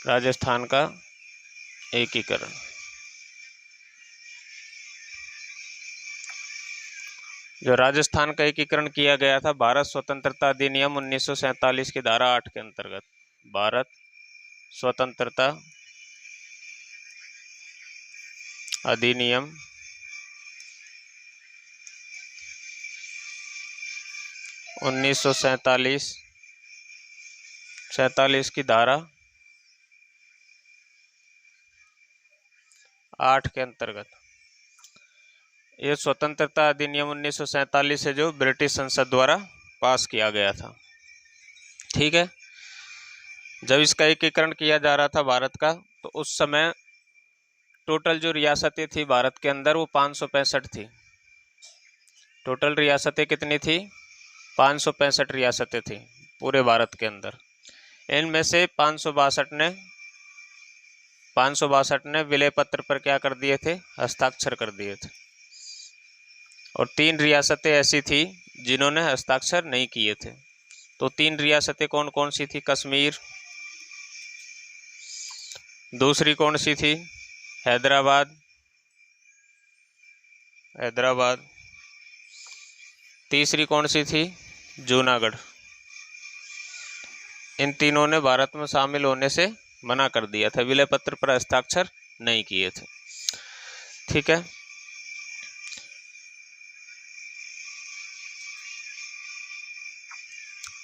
राजस्थान का एकीकरण। जो राजस्थान का एकीकरण किया गया था भारत स्वतंत्रता अधिनियम 1947 की धारा 8 के अंतर्गत। भारत स्वतंत्रता अधिनियम 1947 की धारा 8 के अंतर्गत ये स्वतंत्रता अधिनियम 1947 है जो ब्रिटिश संसद द्वारा पास किया गया था। ठीक है। जब इसका एकीकरण किया जा रहा था भारत का, तो उस समय टोटल जो रियासतें थी भारत के अंदर वो 565 थी। टोटल रियासतें कितनी थी? 565 रियासतें थी पूरे भारत के अंदर। इनमें से 562 ने विलय पत्र पर क्या कर दिए थे? हस्ताक्षर कर दिए थे। और 3 रियासतें ऐसी थी जिन्होंने हस्ताक्षर नहीं किए थे। तो 3 रियासतें कौन कौन सी थी? कश्मीर, दूसरी कौन सी थी? हैदराबाद, तीसरी कौन सी थी? जूनागढ़। इन तीनों ने भारत में शामिल होने से मना कर दिया था, विलय पत्र पर हस्ताक्षर नहीं किए थे। ठीक है।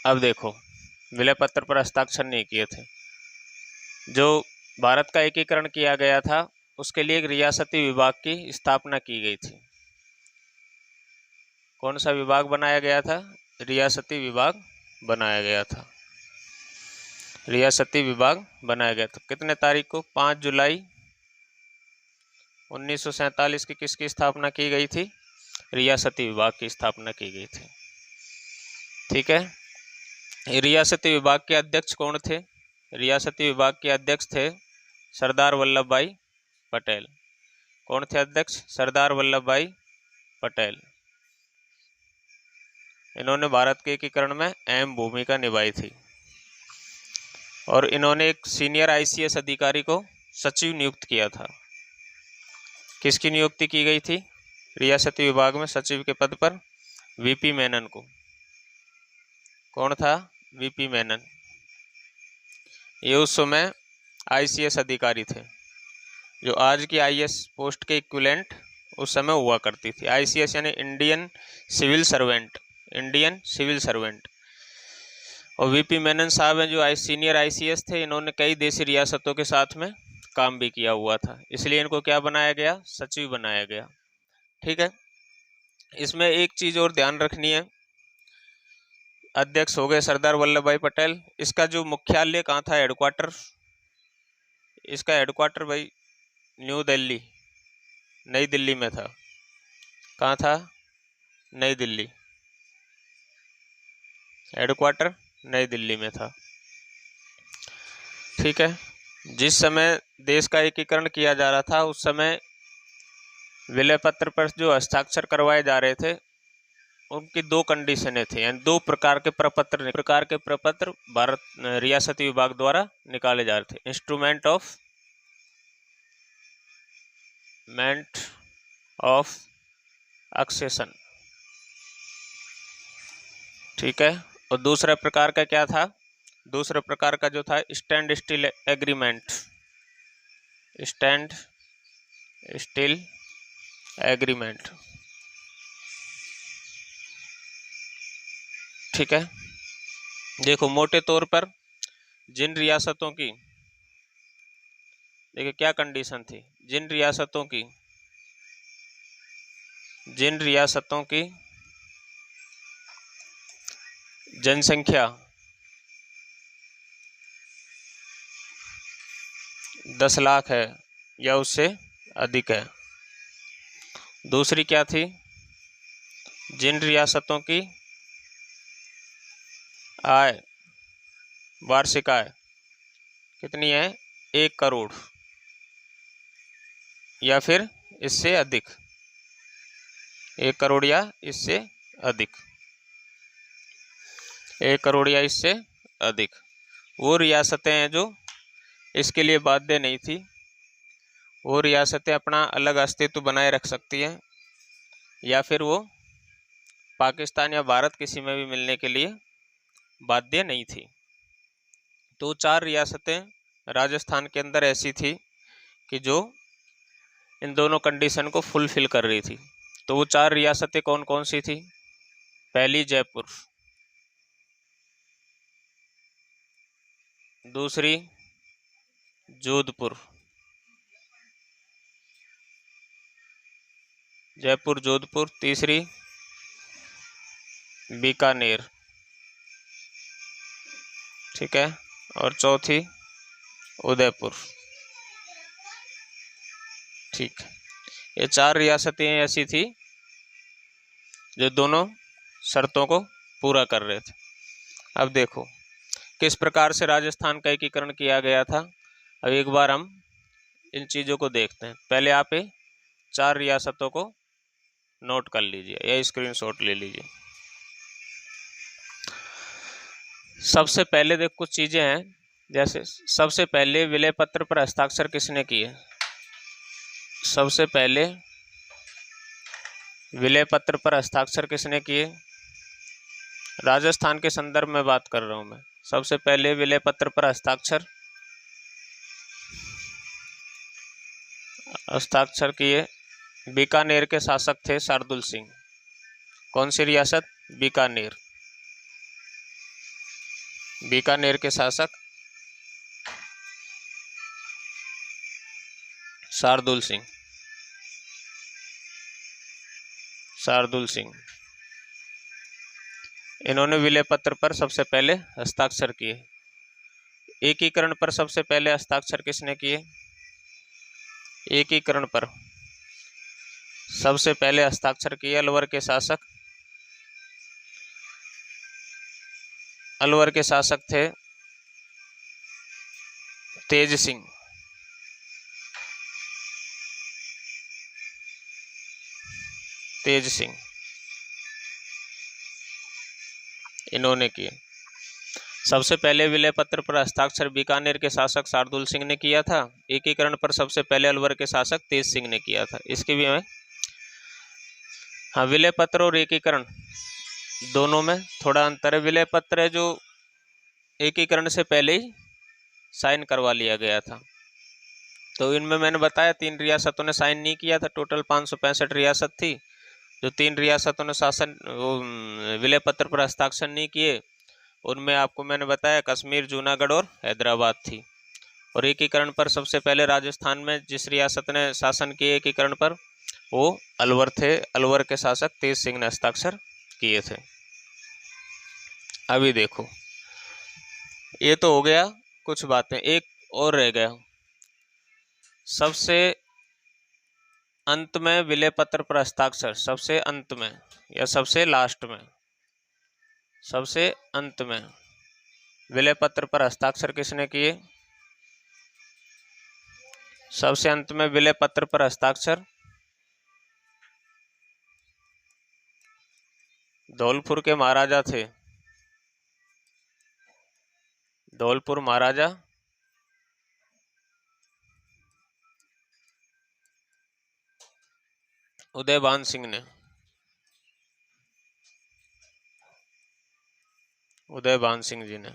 अब देखो, विलय पत्र पर हस्ताक्षर नहीं किए थे। जो भारत का एकीकरण किया गया था उसके लिए एक रियासती विभाग की स्थापना की गई थी। कौन सा विभाग बनाया गया था? रियासती विभाग बनाया गया था। रियासती विभाग बनाया गया था। कितने तारीख को? 5 जुलाई 1947 की किसकी स्थापना की गई थी? रियासती विभाग की स्थापना की गई थी। ठीक है। रियासती विभाग के अध्यक्ष कौन थे? रियासती विभाग के अध्यक्ष थे सरदार वल्लभ भाई पटेल। कौन थे अध्यक्ष? सरदार वल्लभ भाई पटेल। इन्होंने भारत के एकीकरण में अहम भूमिका निभाई थी। और इन्होंने एक सीनियर आईसीएस अधिकारी को सचिव नियुक्त किया था। किसकी नियुक्ति की गई थी? रियासती विभाग में सचिव के पद पर वीपी मेनन को। कौन था? वीपी मेनन। ये उस समय आईसीएस अधिकारी थे, जो आज की आईएएस पोस्ट के इक्विवेलेंट उस समय हुआ करती थी। आईसीएस यानी Indian civil servant, Indian civil servant. और वीपी मेनन साहब हैं जो सीनियर आईसीएस थे। इन्होंने कई देशी रियासतों के साथ में काम भी किया हुआ था, इसलिए इनको क्या बनाया गया? सचिव बनाया गया। ठीक है। इसमें एक चीज और ध्यान रखनी है, अध्यक्ष हो गए सरदार वल्लभ भाई पटेल। इसका जो मुख्यालय कहाँ था? हेडक्वार्टर, इसका हेडक्वार्टर भाई न्यू दिल्ली, नई दिल्ली में था। कहाँ था? नई दिल्ली। हेडक्वार्टर नई दिल्ली में था। ठीक है। जिस समय देश का एकीकरण किया जा रहा था उस समय विलय पत्र पर जो हस्ताक्षर करवाए जा रहे थे उनकी 2 कंडीशनें थी, यानी 2 प्रकार के प्रपत्र भारत रियासती विभाग द्वारा निकाले जा रहे थे। Instrument of accession. ठीक है। और दूसरा प्रकार का क्या था? दूसरे प्रकार का जो था stand still agreement, stand still agreement. ठीक है। देखो, मोटे तौर पर जिन रियासतों की, देखिए क्या कंडीशन थी, जिन रियासतों की जनसंख्या 10 लाख है या उससे अधिक है। दूसरी क्या थी? जिन रियासतों की आय, वार्षिक आय कितनी है? 1 करोड़ या फिर इससे अधिक, 1 करोड़ या इससे अधिक, 1 करोड़ या इससे अधिक। वो रियासतें हैं जो इसके लिए बाध्य नहीं थी। वो रियासतें अपना अलग अस्तित्व बनाए रख सकती हैं या फिर वो पाकिस्तान या भारत किसी में भी मिलने के लिए बाध्य नहीं थी। तो 4 रियासतें राजस्थान के अंदर ऐसी थी कि जो इन दोनों कंडीशन को फुलफिल कर रही थी। तो वो 4 रियासतें कौन कौन सी थी? पहली जयपुर, दूसरी जोधपुर, जयपुर जोधपुर, तीसरी बीकानेर, ठीक है, और चौथी उदयपुर। ठीक, ये 4 रियासतें ऐसी थी जो दोनों शर्तों को पूरा कर रहे थे। अब देखो किस प्रकार से राजस्थान का एकीकरण किया गया था। अब एक बार हम इन चीज़ों को देखते हैं। पहले आप 4 रियासतों को नोट कर लीजिए या स्क्रीनशॉट ले लीजिए। सबसे पहले देख कुछ चीज़ें हैं, जैसे सबसे पहले विलय पत्र पर हस्ताक्षर किसने किए? सबसे पहले विलय पत्र पर हस्ताक्षर किसने किए? राजस्थान के संदर्भ में बात कर रहा हूं मैं। सबसे पहले विलय पत्र पर हस्ताक्षर किए बीकानेर के शासक थे शार्दुल सिंह। कौन सी रियासत? बीकानेर। बीकानेर के शासक शार्दुल सिंह। शार्दुल सिंह, इन्होंने विलय पत्र पर सबसे पहले हस्ताक्षर किए। एकीकरण पर सबसे पहले हस्ताक्षर किसने किए? एकीकरण पर सबसे पहले हस्ताक्षर किए अलवर के शासक। अलवर के शासक थे तेज सिंह। तेज सिंह इन्होंने किए। सबसे पहले विलय पत्र पर हस्ताक्षर बीकानेर के शासक शार्दुल सिंह ने किया था। एकीकरण पर सबसे पहले अलवर के शासक तेज सिंह ने किया था। इसकी भी हमें, हाँ, विलय पत्र और एकीकरण दोनों में थोड़ा अंतर है। विलय पत्र है जो एकीकरण से पहले ही साइन करवा लिया गया था। तो इनमें मैंने बताया 3 रियासतों ने साइन नहीं किया था। टोटल 565 रियासत थी। जो 3 रियासतों ने विलय पत्र पर हस्ताक्षर नहीं किए, उनमें आपको मैंने बताया कश्मीर, जूनागढ़ और हैदराबाद थी। और एकीकरण पर सबसे पहले राजस्थान में जिस रियासत ने शासन किए एकीकरण पर, वो अलवर थे। अलवर के शासक तेज सिंह ने हस्ताक्षर किए थे। अभी देखो, ये तो हो गया कुछ बातें, एक और रह गया। सबसे अंत में विलय पत्र पर हस्ताक्षर, सबसे अंत में या सबसे लास्ट में? सबसे अंत में विलय पत्र पर हस्ताक्षर किसने किए? सबसे अंत में विलय पत्र पर हस्ताक्षर धौलपुर के महाराजा थे। धौलपुर महाराजा उदयभान सिंह ने। उदयभान सिंह जी ने।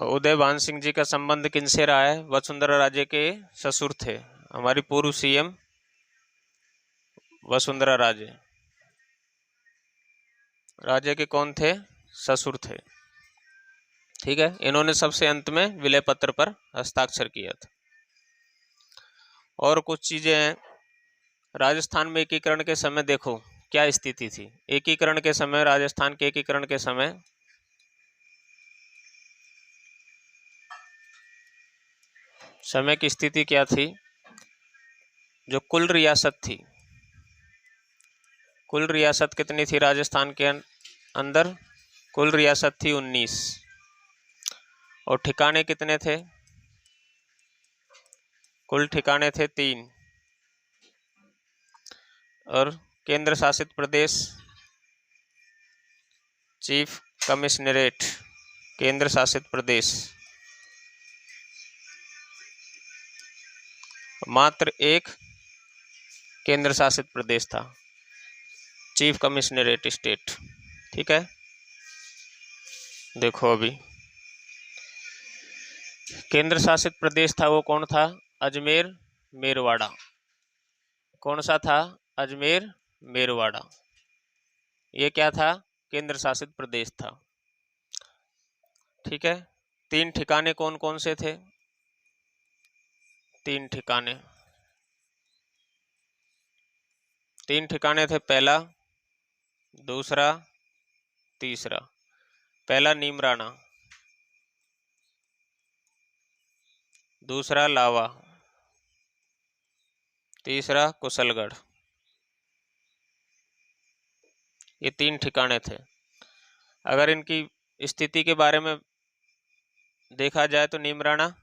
उदयभान सिंह जी का संबंध किनसे रहा है? वसुंधरा राजे के ससुर थे। हमारी पूर्व सीएम वसुंधरा राजे, राजे के कौन थे? ससुर थे। ठीक है, इन्होंने सबसे अंत में विलय पत्र पर हस्ताक्षर किया था। और कुछ चीजें हैं। राजस्थान में एकीकरण के समय देखो क्या स्थिति थी। एकीकरण के समय, राजस्थान के एकीकरण के समय की स्थिति क्या थी? जो कुल रियासत थी, कुल रियासत कितनी थी राजस्थान के अंदर? कुल रियासत थी 19। और ठिकाने कितने थे? कुल ठिकाने थे 3। और केंद्र शासित प्रदेश, चीफ कमिश्नरेट, केंद्र शासित प्रदेश मात्र एक केंद्र शासित प्रदेश था, चीफ कमिश्नरेट स्टेट। ठीक है, देखो अभी केंद्र शासित प्रदेश था वो कौन था? अजमेर मेरवाड़ा। कौन सा था? अजमेर मेरवाड़ा। ये क्या था? केंद्र शासित प्रदेश था। ठीक है, 3 ठिकाने कौन कौन से थे? 3 ठिकाने, 3 ठिकाने थे, पहला, दूसरा, तीसरा। पहला नीमराना, दूसरा लावा, तीसरा कुशलगढ़। ये 3 ठिकाने थे। अगर इनकी स्थिति के बारे में देखा जाए तो नीमराना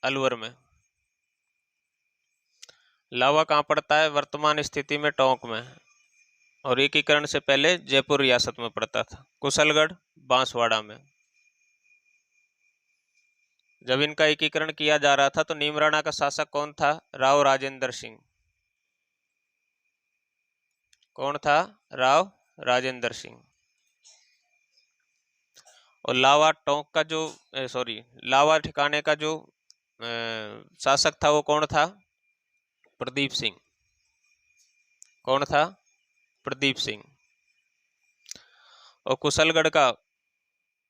अलवर में, लावा कहाँ पड़ता है? वर्तमान स्थिति में टोंक में, और एकीकरण से पहले जयपुर रियासत में पड़ता था। कुशलगढ़ बांसवाड़ा में। जब इनका एकीकरण किया जा रहा था तो नीमराना का शासक कौन था? राव राजेंद्र सिंह। कौन था? राव राजेंद्र सिंह। और लावा टोंक का जो लावा ठिकाने का जो शासक था वो कौन था? प्रदीप सिंह। कौन था? प्रदीप सिंह। और कुशलगढ़ का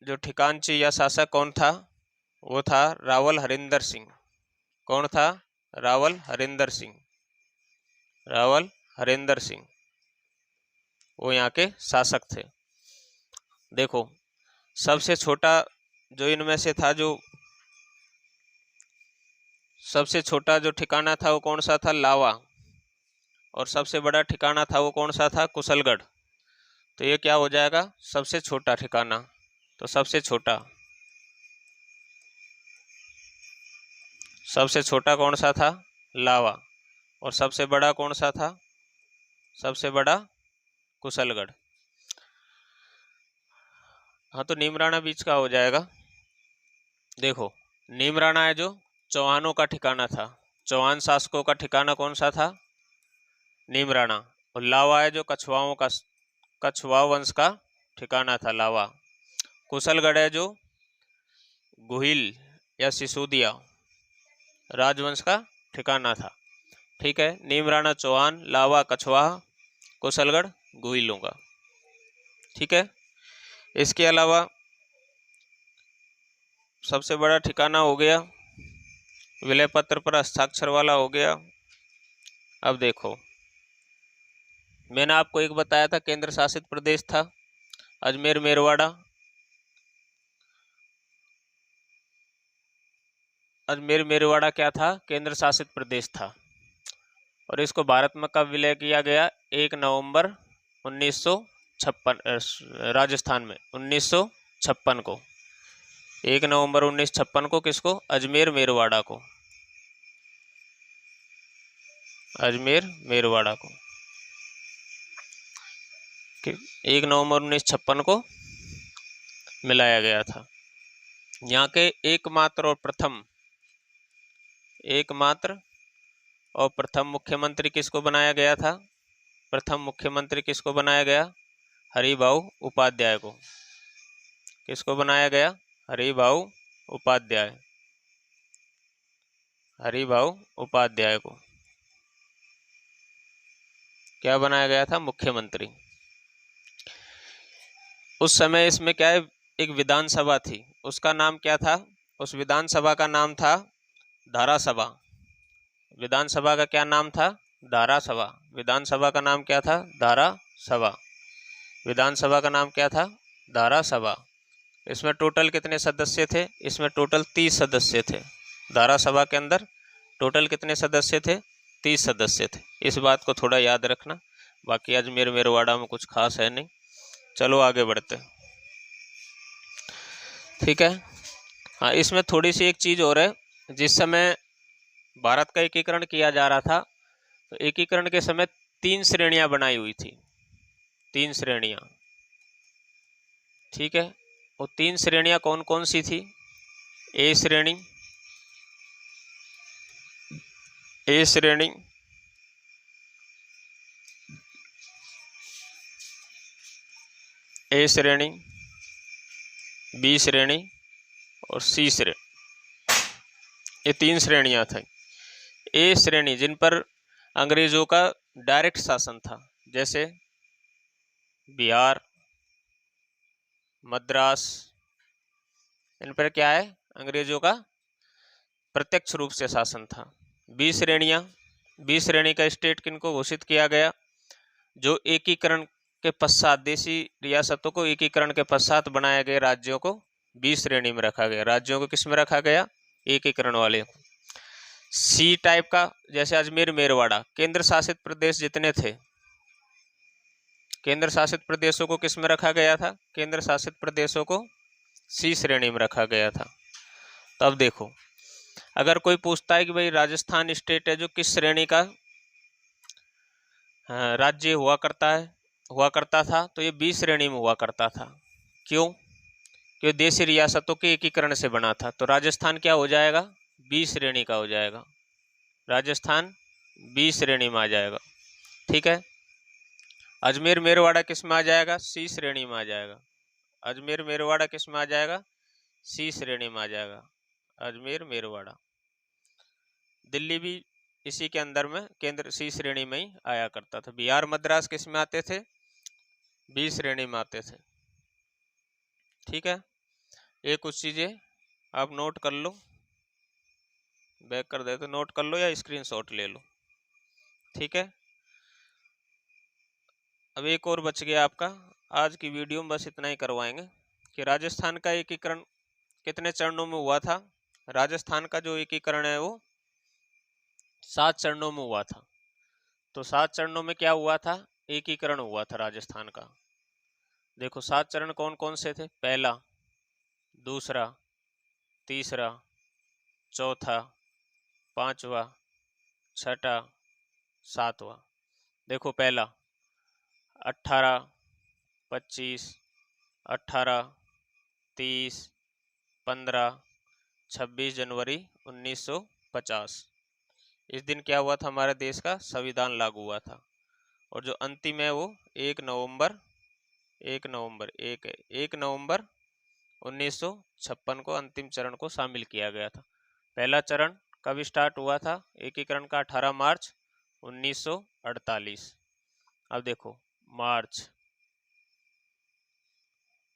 जो ठिकानची या शासक कौन था? वो था रावल हरिंदर सिंह। कौन था? रावल हरिंदर सिंह। रावल हरिंदर सिंह वो यहाँ के शासक थे। देखो, सबसे छोटा जो इनमें से था, जो सबसे छोटा जो ठिकाना था वो कौन सा था? लावा। और सबसे बड़ा ठिकाना था वो कौन सा था? कुशलगढ़। तो ये क्या हो जाएगा? सबसे छोटा ठिकाना। तो सबसे छोटा कौन सा था? लावा। और सबसे बड़ा कौन सा था? सबसे बड़ा कुशलगढ़। हाँ, तो नीमराना बीच का हो जाएगा। देखो, नीमराना है जो चौहानों का ठिकाना था, चौहान शासकों का ठिकाना कौन सा था? नीमराना। और लावा है जो कछवाहा वंश का ठिकाना था, लावा। कुशलगढ़ है जो गुहिल या सिसोदिया राजवंश का ठिकाना था। ठीक है, नीमराना चौहान, लावा कछवाहा, कुशलगढ़ गुहिलों का। ठीक है, इसके अलावा सबसे बड़ा ठिकाना हो गया, विलय पत्र पर हस्ताक्षर वाला हो गया। अब देखो, मैंने आपको एक बताया था केंद्र शासित प्रदेश था अजमेर मेरवाड़ा। अजमेर मेरवाड़ा क्या था? केंद्र शासित प्रदेश था। और इसको भारत में कब विलय किया गया? 1 नवंबर 1956, राजस्थान में 1956 को। 1 नवंबर 1956 को किसको? अजमेर मेरवाड़ा को। अजमेर मेरवाड़ा को 1 नवंबर 1956 को मिलाया गया था। यहाँ के एकमात्र और प्रथम मुख्यमंत्री किसको बनाया गया था? प्रथम मुख्यमंत्री किसको बनाया गया? हरिभाऊ उपाध्याय को। किसको बनाया गया? हरिभाऊ उपाध्याय। हरिभाऊ उपाध्याय को क्या बनाया गया था? मुख्यमंत्री। उस समय इसमें क्या है, एक विधानसभा थी, उसका नाम क्या था? उस विधानसभा का नाम था धारासभा। विधानसभा का क्या नाम था? धारासभा। विधानसभा का नाम क्या था? धारासभा। विधानसभा का नाम क्या था? धारासभा। इसमें टोटल कितने सदस्य थे? इसमें टोटल 30 सदस्य थे। धारासभा के अंदर टोटल कितने सदस्य थे? 30 सदस्य थे। इस बात को थोड़ा याद रखना। बाकी अजमेर मेरवाड़ा में कुछ खास है नहीं। चलो आगे बढ़ते। ठीक है, हाँ, इसमें थोड़ी सी एक चीज़ और है। जिस समय भारत का एकीकरण किया जा रहा था तो एकीकरण के समय 3 श्रेणियां बनाई हुई थी। 3 श्रेणियां। ठीक है, वो 3 श्रेणियां कौन कौन सी थी? ए श्रेणी, ए श्रेणी, ए श्रेणी, बी श्रेणी और सी श्रेणी, ये 3 श्रेणियां थी। ए श्रेणी जिन पर अंग्रेजों का डायरेक्ट शासन था, जैसे बिहार, मद्रास, इन पर क्या है, अंग्रेजों का प्रत्यक्ष रूप से शासन था। बी श्रेणियां, बी श्रेणी का स्टेट किनको घोषित किया गया, जो एकीकरण के पश्चात, देशी रियासतों को एकीकरण के पश्चात बनाए गए राज्यों को बी श्रेणी में रखा गया। राज्यों को किस में रखा गया, एकीकरण वाले। सी टाइप का, जैसे अजमेर, मेरवाड़ा, केंद्र शासित प्रदेश जितने थे, केंद्र शासित प्रदेशों को किस में रखा गया था, केंद्र शासित प्रदेशों को सी श्रेणी में रखा गया था। तो अब देखो, अगर कोई पूछता है कि भाई राजस्थान स्टेट है जो किस श्रेणी का राज्य हुआ करता था, तो ये बी श्रेणी में हुआ करता था। क्यों, क्योंकि देशी रियासतों के एकीकरण से बना था। तो राजस्थान क्या हो जाएगा, बी श्रेणी का हो जाएगा, राजस्थान बी श्रेणी में आ जाएगा। ठीक है। अजमेर मेरवाड़ा किस में आ जाएगा, सी श्रेणी में आ जाएगा। अजमेर मेरवाड़ा किस में आ जाएगा, सी श्रेणी में आ जाएगा, अजमेर मेरवाड़ा। दिल्ली भी इसी के अंदर में केंद्र सी श्रेणी में ही आया करता था। बिहार, मद्रास किस में आते थे, बी श्रेणी में आते थे। ठीक है। ये कुछ चीजें आप नोट कर लो, बैक कर दे तो नोट कर लो या स्क्रीनशॉट ले लो। ठीक है। अब एक और बच गया आपका, आज की वीडियो में बस इतना ही करवाएंगे कि राजस्थान का एकीकरण कितने चरणों में हुआ था। राजस्थान का जो एकीकरण है वो 7 चरणों में हुआ था। तो 7 चरणों में क्या हुआ था, एकीकरण हुआ था राजस्थान का। देखो 7 चरण कौन कौन से थे, पहला, दूसरा, तीसरा, चौथा, पांचवा, छठा, सातवां। देखो पहला 18, 25, 18, 30, 15, 26 जनवरी 1950। इस दिन क्या हुआ था, हमारे देश का संविधान लागू हुआ था। और जो अंतिम है वो 1 नवंबर 1956 को अंतिम चरण को शामिल किया गया था। पहला चरण कब स्टार्ट हुआ था एकीकरण का, 18 मार्च 1948। अब देखो, मार्च,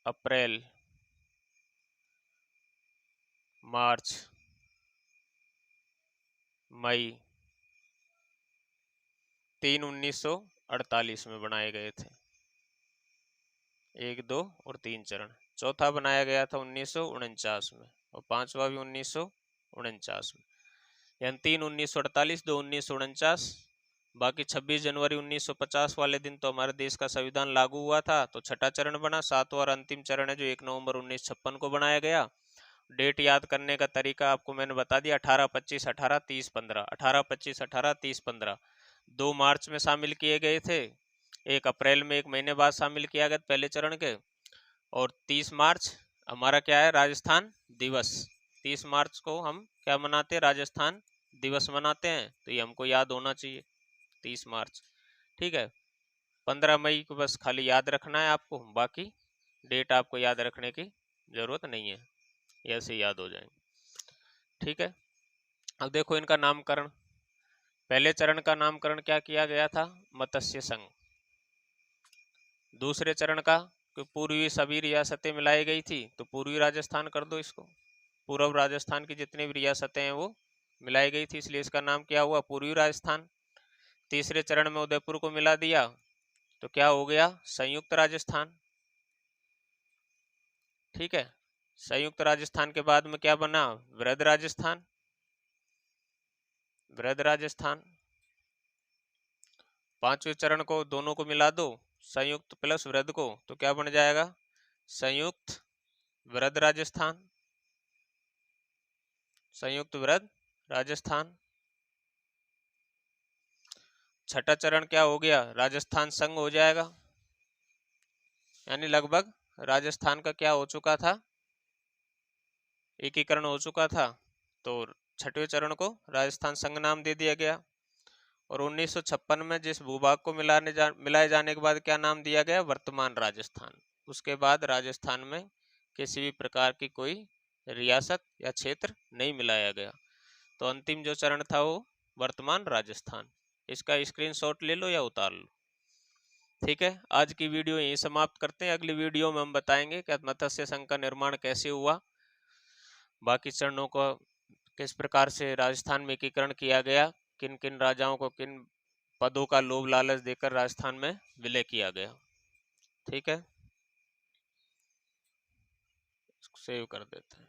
अप्रैल, मार्च, मई, 3 1948 में बनाए गए थे। 1, 2 और 3 चरण। चौथा बनाया गया था 1949 में और पांचवा भी 1949 में। यानी 3 1948, 2 1949, बाकी 26 जनवरी 1950 वाले दिन तो हमारे देश का संविधान लागू हुआ था। तो छठा चरण बना। सातवां और अंतिम चरण है जो 1 नवंबर 1956 को बनाया गया। डेट याद करने का तरीका आपको मैंने बता दिया, 18, 25, 18, 30, 15, 18, 25, 18, 30, 15। 2 मार्च में शामिल किए गए थे, 1 अप्रैल में, 1 महीने बाद शामिल किया गया पहले चरण के। और 30 मार्च हमारा क्या है, राजस्थान दिवस। 30 मार्च को हम क्या मनाते हैं, राजस्थान दिवस मनाते हैं। तो ये हमको याद होना चाहिए, 30 मार्च। ठीक है। 15 मई को बस खाली याद रखना है आपको, बाकी डेट आपको याद रखने की जरूरत नहीं है, ऐसे याद हो जाएंगे। ठीक है। अब देखो इनका नामकरण। पहले चरण का नामकरण क्या किया गया था, मत्स्य संघ। दूसरे चरण का, पूर्वी सभी रियासतें मिलाई गई थी तो पूर्वी राजस्थान कर दो इसको। पूर्व राजस्थान की जितनी भी रियासतें हैं वो मिलाई गई थी, इसलिए इसका नाम क्या हुआ, पूर्वी राजस्थान। तीसरे चरण में उदयपुर को मिला दिया तो क्या हो गया, संयुक्त राजस्थान। ठीक है। संयुक्त राजस्थान के बाद में क्या बना, वृहद राजस्थान। वृहद राजस्थान। पांचवें चरण को दोनों को मिला दो, संयुक्त प्लस वृहद को, तो क्या बन जाएगा, संयुक्त वृहद राजस्थान। संयुक्त वृहद राजस्थान। छठा चरण क्या हो गया, राजस्थान संघ हो जाएगा। यानी लगभग राजस्थान का क्या हो चुका था, एकीकरण हो चुका था। तो छठवें चरण को राजस्थान संघ नाम दे दिया गया। और 1956 में जिस भूभाग को मिलाए जाने के बाद क्या नाम दिया गया? वर्तमान राजस्थान। उसके बाद राजस्थान में किसी भी प्रकार की कोई रियासत या क्षेत्र नहीं मिलाया गया। तो अंतिम जो चरण था वो वर्तमान राजस्थान। इसका स्क्रीनशॉट ले लो या उतार लो। ठीक है, आज की वीडियो यहीं समाप्त करते हैं। अगली वीडियो में हम बताएंगे कि मत्स्य संघ का निर्माण कैसे हुआ, बाकी चरणों को किस प्रकार से राजस्थान में एकीकरण किया गया, किन किन राजाओं को किन पदों का लोभ लालच देकर राजस्थान में विलय किया गया। ठीक है, सेव कर देते हैं।